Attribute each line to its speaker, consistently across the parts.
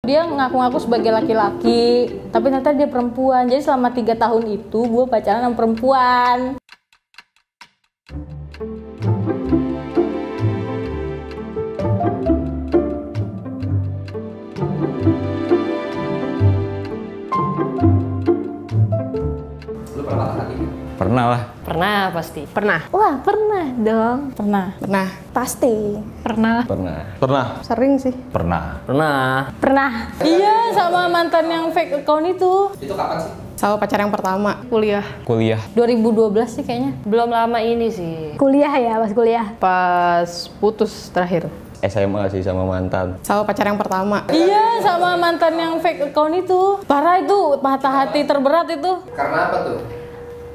Speaker 1: Dia ngaku-ngaku sebagai laki-laki, tapi ternyata dia perempuan. Jadi selama 3 tahun itu gue pacaran sama perempuan.
Speaker 2: Lu pernah patah hati?
Speaker 3: Pernah lah.
Speaker 4: Pernah pasti.
Speaker 5: Pernah.
Speaker 1: Wah, pernah dong. Pernah.
Speaker 5: Pernah.
Speaker 6: Pasti.
Speaker 4: Pernah.
Speaker 3: Pernah.
Speaker 5: Sering sih.
Speaker 3: Pernah.
Speaker 1: Pernah. Iya, sama mantan yang fake account itu.
Speaker 2: Itu kapan sih?
Speaker 5: Sama pacar yang pertama.
Speaker 4: Kuliah.
Speaker 1: 2012 sih kayaknya.
Speaker 4: Belum lama ini sih.
Speaker 6: Kuliah ya, pas kuliah.
Speaker 4: Pas putus terakhir.
Speaker 3: SMA sih sama mantan.
Speaker 5: Sama pacar yang pertama.
Speaker 1: Iya, sama mantan yang fake account itu. Parah itu, patah hati terberat itu.
Speaker 2: Karena apa tuh?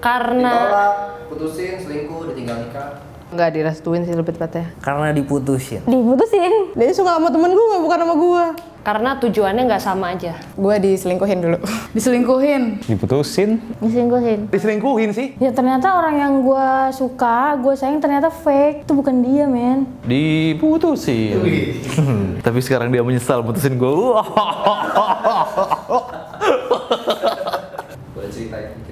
Speaker 4: Karena
Speaker 2: Ditolak, putusin, selingkuh, ditinggal nikah.
Speaker 4: nggak direstuin sih lebih tepatnya.
Speaker 3: Karena diputusin.
Speaker 6: Diputusin.
Speaker 5: Dia suka sama temen gue, bukan sama gue.
Speaker 4: Karena tujuannya nggak sama aja.
Speaker 5: Gue diselingkuhin dulu.
Speaker 4: Diselingkuhin.
Speaker 3: Diputusin.
Speaker 1: Diselingkuhin.
Speaker 3: Diselingkuhin sih.
Speaker 1: Ya ternyata orang yang gue suka, gue sayang ternyata fake. Itu bukan dia, men.
Speaker 3: Diputusin. Tapi sekarang dia menyesal putusin gue.
Speaker 2: Boleh ceritain dikit.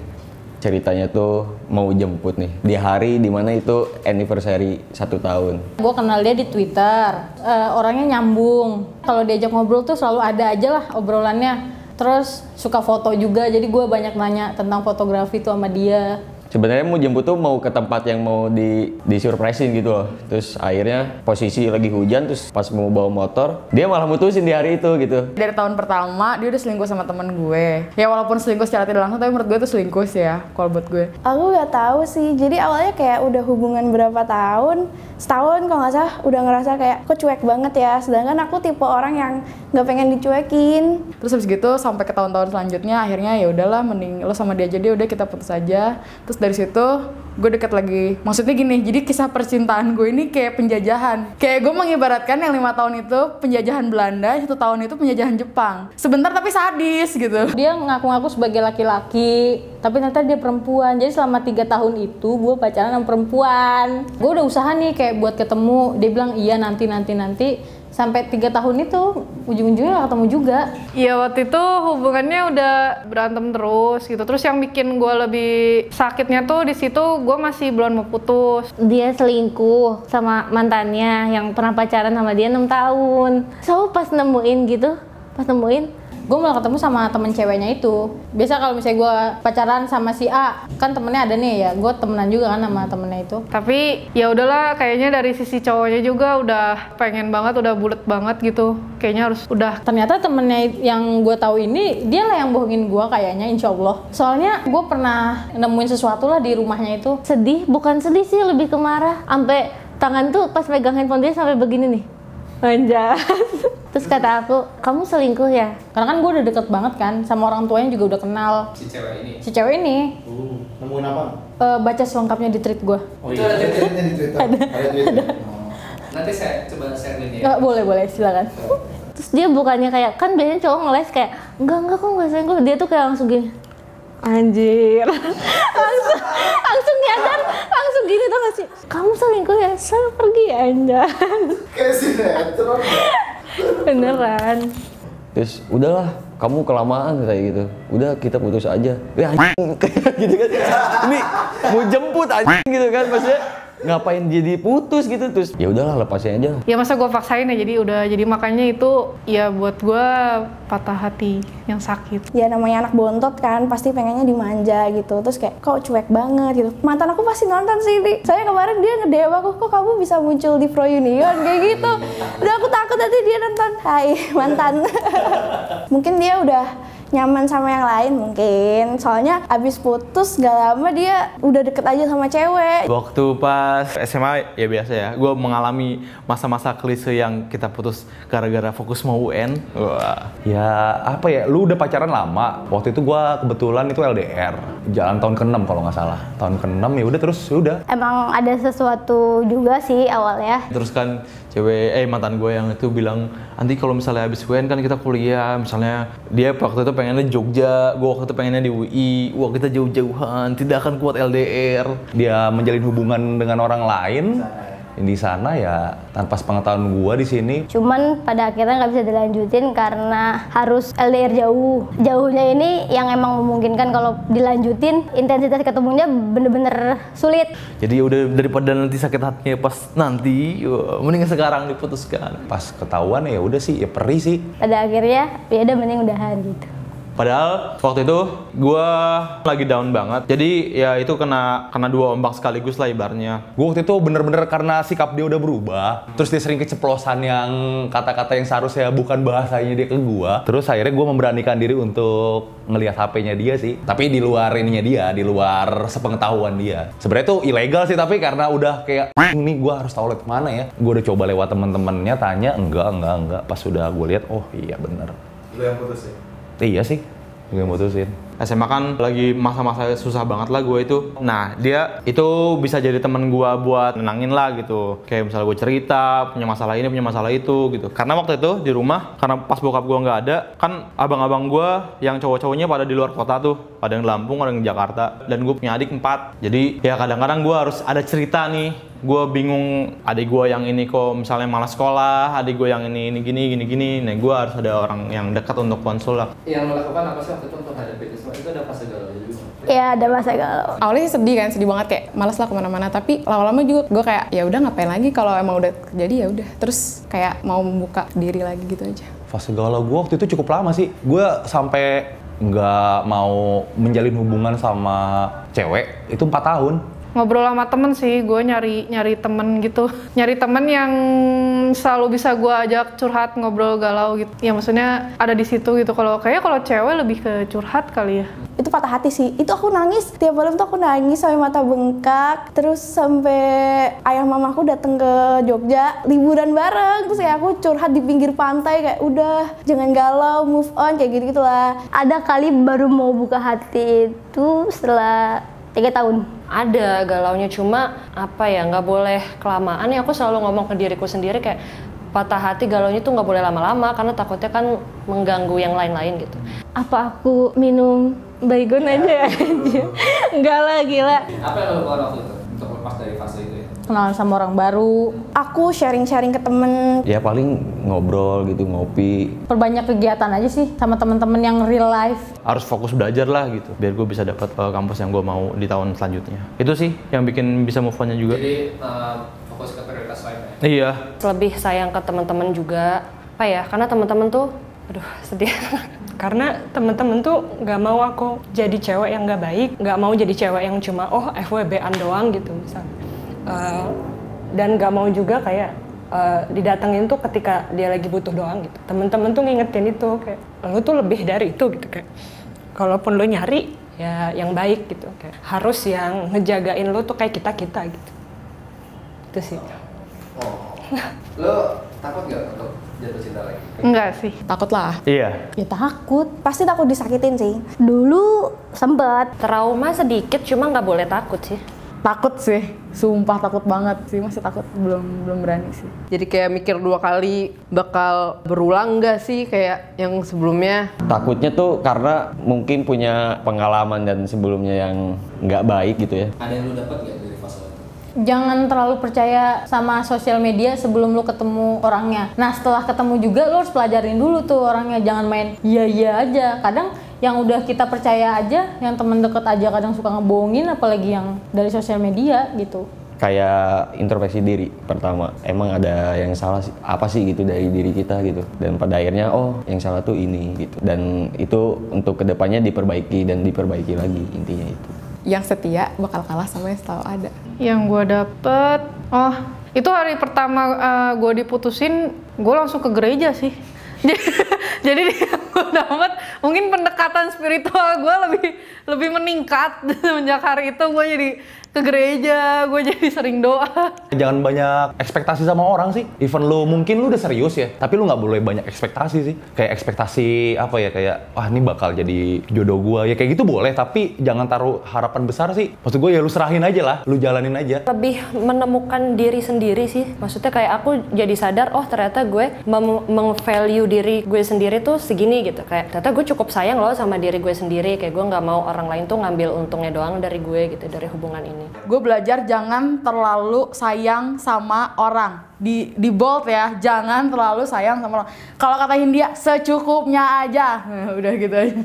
Speaker 3: Ceritanya tuh mau jemput nih di hari dimana itu anniversary 1 tahun.
Speaker 1: Gue kenal dia di Twitter, orangnya nyambung. Kalau diajak ngobrol tuh selalu ada aja lah obrolannya. Terus suka foto juga, jadi gue banyak nanya tentang fotografi tuh sama dia.
Speaker 3: Sebenarnya mau jemput tuh mau ke tempat yang mau di surprisein gitu loh. Terus akhirnya posisi lagi hujan, terus pas mau bawa motor, dia malah mutusin di hari itu gitu.
Speaker 5: Dari tahun pertama dia udah selingkuh sama temen gue. Ya walaupun selingkuh secara tidak langsung, tapi menurut gue itu selingkuh sih ya, kalau buat gue.
Speaker 6: Aku nggak tahu sih. Jadi awalnya kayak udah hubungan berapa tahun, setahun kalau nggak salah, udah ngerasa kayak kok cuek banget ya. Sedangkan aku tipe orang yang nggak pengen dicuekin.
Speaker 5: Terus habis gitu sampai ke tahun-tahun selanjutnya akhirnya ya udahlah mending lo sama dia aja deh, udah kita putus aja. Terus dari situ gue deket lagi. Maksudnya gini, jadi kisah percintaan gue ini kayak penjajahan. Kayak gue mengibaratkan yang 5 tahun itu penjajahan Belanda, 1 tahun itu penjajahan Jepang. Sebentar tapi sadis gitu.
Speaker 1: Dia ngaku-ngaku sebagai laki-laki, tapi ternyata dia perempuan. Jadi selama 3 tahun itu gue pacaran sama perempuan. Gue udah usaha nih kayak buat ketemu. Dia bilang iya nanti. Sampai 3 tahun itu ujung-ujungnya gak ketemu juga.
Speaker 4: Iya waktu itu hubungannya udah berantem terus gitu. Terus yang bikin gue lebih sakitnya tuh di situ gue masih belum mau putus.
Speaker 7: Dia selingkuh sama mantannya yang pernah pacaran sama dia 6 tahun. So pas nemuin,
Speaker 1: Gue malah ketemu sama temen ceweknya itu. Biasa kalau misalnya gue pacaran sama si A, kan temennya ada nih ya, gue temenan juga kan sama temennya itu.
Speaker 4: Tapi ya udahlah, kayaknya dari sisi cowoknya juga udah pengen banget, udah bulet banget gitu. Kayaknya harus udah.
Speaker 1: Ternyata temennya yang gue tahu ini, dia lah yang bohongin gue kayaknya, insya Allah. Soalnya gue pernah nemuin sesuatu lah di rumahnya itu.
Speaker 7: sedih, bukan sedih sih, lebih ke marah. Sampai tangan tuh pas megang handphone dia sampai begini nih. Anjas. Terus kata aku, kamu selingkuh ya?
Speaker 1: Karena kan gue udah deket banget kan, sama orang tuanya juga udah kenal.
Speaker 2: Si cewek ini.
Speaker 1: Si cewek ini
Speaker 8: Nemuin apa?
Speaker 1: baca selengkapnya di tweet gue.
Speaker 8: Oh iya, ada tweetnya di Twitter. Ada tweetnya.
Speaker 2: Nanti saya coba share linknya.
Speaker 1: Boleh, silakan.
Speaker 7: Terus dia bukannya kayak, kan biasanya cowok ngeles kayak, enggak kok nggak selingkuh. Dia tuh kayak langsung gini, anjir. langsung nyadar, langsung gini tau gak sih? Kamu selingkuh ya? Saya pergi aja.
Speaker 8: Kayak sinetron.
Speaker 7: Beneran.
Speaker 3: Terus udahlah, kamu kelamaan kayak gitu. Udah kita putus aja. Ya anjing kayak gitu kan. Ini mau jemput anjing gitu kan maksudnya. Ngapain jadi putus gitu, terus ya udahlah lepasin aja.
Speaker 4: Ya masa gue paksain ya, jadi makanya itu ya buat gue patah hati yang sakit.
Speaker 6: Ya namanya anak bontot kan, pasti pengennya dimanja gitu. Terus kayak kok cuek banget gitu. Mantan aku pasti nonton sih ini. Saya kemarin dia nge-DM aku, kok kamu bisa muncul di Pro Union kayak gitu. Udah aku takut nanti dia nonton. Hai mantan. Mungkin dia udah nyaman sama yang lain mungkin. Soalnya abis putus gak lama dia udah deket aja sama cewek.
Speaker 9: Waktu pas SMA ya biasa ya, gue mengalami masa-masa klise yang kita putus gara-gara fokus mau UN. Wah, ya apa ya, lu udah pacaran lama. Waktu itu gue kebetulan itu LDR, jalan tahun ke-6 kalau nggak salah. Tahun ke-6 ya udah terus udah.
Speaker 7: Emang ada sesuatu juga sih awalnya.
Speaker 9: Terus kan mantan gue yang itu bilang, nanti kalau misalnya habis UN kan kita kuliah, misalnya dia waktu itu pengennya Jogja, gue waktu itu pengennya di UI, wah kita jauh-jauhan, tidak akan kuat LDR. Dia menjalin hubungan dengan orang lain, di sana ya tanpa sepengetahuan gua di sini.
Speaker 6: Cuman pada akhirnya nggak bisa dilanjutin karena harus LDR jauh. Jauhnya ini yang emang memungkinkan kalau dilanjutin intensitas ketemunya bener-bener sulit.
Speaker 9: Jadi udah daripada nanti sakit hatinya pas nanti, mending sekarang diputuskan. Pas ketahuan ya udah sih, ya perih sih.
Speaker 6: Pada akhirnya ya udah mending udahan gitu.
Speaker 9: Padahal waktu itu gue lagi down banget. Jadi ya itu kena dua ombak sekaligus lah ibaratnya. Gue waktu itu bener-bener karena sikap dia udah berubah. Terus dia sering keceplosan yang kata-kata yang seharusnya bukan bahasanya dia ke gue. Terus akhirnya gue memberanikan diri untuk ngelihat HP-nya dia sih. Tapi di luar ininya dia, di luar sepengetahuan dia. Sebenarnya itu ilegal sih, tapi karena udah kayak ini gue harus tahu lewat mana ya. Gue udah coba lewat temen-temennya tanya, enggak. Pas udah gue lihat, oh iya bener.
Speaker 8: Lu yang putus ya?
Speaker 9: Iya sih, gue mutusin. SMA kan lagi masa-masa susah banget lah gue itu. Nah dia itu bisa jadi temen gue buat nenangin lah gitu. Kayak misalnya gue cerita, punya masalah ini, punya masalah itu gitu. Karena waktu itu di rumah, karena pas bokap gue nggak ada, kan abang-abang gue yang cowok-cowoknya pada di luar kota tuh. Ada yang di Lampung, ada yang di Jakarta. Dan gue punya adik 4. Jadi ya kadang-kadang gue harus ada cerita nih. Gue bingung, adik gue yang ini kok misalnya malas sekolah, adik gue yang ini gini. Nah gue harus ada orang yang dekat untuk konsul lah.
Speaker 2: Yang lo lakukan apa sih waktu itu untuk hadapi itu semua? Itu ada fase galau juga?
Speaker 6: Ya ada masa galau.
Speaker 5: Awalnya sih sedih kan, sedih banget kayak malas lah kemana-mana. Tapi lama-lama juga gue kayak ya udah ngapain lagi kalau emang udah terjadi ya udah. Terus kayak mau membuka diri lagi gitu aja.
Speaker 9: Fase galau gue waktu itu cukup lama sih. Gue sampai nggak mau menjalin hubungan sama cewek itu 4 tahun.
Speaker 4: Ngobrol sama temen sih, gue nyari temen gitu. Nyari temen yang selalu bisa gue ajak curhat, ngobrol galau gitu. Ya maksudnya ada di situ gitu. Kalau cewek lebih ke curhat kali ya.
Speaker 6: Itu patah hati sih. Itu aku nangis, tiap malam tuh aku nangis sampai mata bengkak. Terus sampai ayah mamaku datang ke Jogja, liburan bareng. Terus kayak aku curhat di pinggir pantai kayak udah jangan galau, move on kayak gitu lah. Ada kali baru mau buka hati itu setelah 3 tahun.
Speaker 10: Ada galaunya, cuma apa ya, nggak boleh kelamaan ya. Aku selalu ngomong ke diriku sendiri kayak patah hati galaunya tuh nggak boleh lama-lama karena takutnya kan mengganggu yang lain-lain gitu.
Speaker 7: Apa aku minum baygon aja ya? Enggak lah, gila.
Speaker 2: Apa yang lo lakukan waktu itu untuk lepas dari fase itu ya?
Speaker 1: Kenalan sama orang baru.
Speaker 6: Aku sharing-sharing ke temen.
Speaker 3: Ya paling ngobrol gitu, ngopi.
Speaker 1: Perbanyak kegiatan aja sih sama teman-teman yang real life.
Speaker 9: Harus fokus belajar lah gitu, biar gue bisa dapat kampus yang gue mau di tahun selanjutnya. Itu sih yang bikin bisa move on-nya juga.
Speaker 2: Jadi fokus ke prioritas lain ya?
Speaker 9: Iya.
Speaker 10: Lebih sayang ke teman-teman juga, apa ya? Karena teman-teman tuh, aduh sedih. Karena teman-teman tuh nggak mau aku jadi cewek yang nggak baik, nggak mau jadi cewek yang cuma FWB-an doang gitu misalnya. Dan nggak mau juga kayak didatengin tuh ketika dia lagi butuh doang gitu. Temen-temen tuh ngingetin itu kayak lu tuh lebih dari itu gitu, kayak kalaupun lu nyari ya yang baik gitu, kayak harus yang ngejagain lu tuh kayak kita gitu. Itu sih.
Speaker 2: Lo takut nggak untuk jatuh cinta lagi?
Speaker 4: Enggak sih.
Speaker 5: Takut lah.
Speaker 9: Iya.
Speaker 1: Ya takut.
Speaker 6: Pasti takut disakitin sih. Dulu sempet.
Speaker 10: Trauma sedikit, cuma nggak boleh takut sih.
Speaker 5: Takut sih, sumpah takut banget sih, masih takut, belum berani sih.
Speaker 11: Jadi kayak mikir 2 kali bakal berulang nggak sih kayak yang sebelumnya.
Speaker 3: Takutnya tuh karena mungkin punya pengalaman dan sebelumnya yang nggak baik gitu ya.
Speaker 2: Ada yang lo dapat nggak dari fase itu?
Speaker 1: Jangan terlalu percaya sama sosial media sebelum lu ketemu orangnya. Nah setelah ketemu juga lu harus pelajarin dulu tuh orangnya. Jangan main iya aja. Kadang yang udah kita percaya aja, yang temen deket aja kadang suka ngebohongin, apalagi yang dari sosial media gitu.
Speaker 3: Kayak introspeksi diri pertama, emang ada yang salah sih, apa sih gitu dari diri kita gitu, dan pada akhirnya yang salah tuh ini gitu, dan itu untuk kedepannya diperbaiki dan diperbaiki lagi, intinya itu.
Speaker 5: Yang setia bakal kalah sama yang selalu ada.
Speaker 4: Yang gue dapet, itu hari pertama gue diputusin, gue langsung ke gereja sih. Jadi gue dapet mungkin pendekatan spiritual gue lebih meningkat semenjak hari itu. Gue jadi ke gereja, gue jadi sering doa.
Speaker 9: Jangan banyak ekspektasi sama orang sih. Even lu mungkin lu udah serius ya, tapi lu nggak boleh banyak ekspektasi sih. Kayak ekspektasi apa ya, kayak wah ini bakal jadi jodoh gua ya, kayak gitu boleh, tapi jangan taruh harapan besar sih. Maksud gue ya lu serahin aja lah, lu jalanin aja.
Speaker 10: Lebih menemukan diri sendiri sih. Maksudnya kayak aku jadi sadar, ternyata gue meng-value diri gue sendiri tuh segini gitu. Kayak ternyata gue cukup sayang loh sama diri gue sendiri. Kayak gue nggak mau orang lain tuh ngambil untungnya doang dari gue gitu, dari hubungan ini. nih?
Speaker 5: Gue belajar jangan terlalu sayang sama orang. Di bold ya, jangan terlalu sayang sama orang. Kalau kata Hindia, secukupnya aja. Udah gitu aja.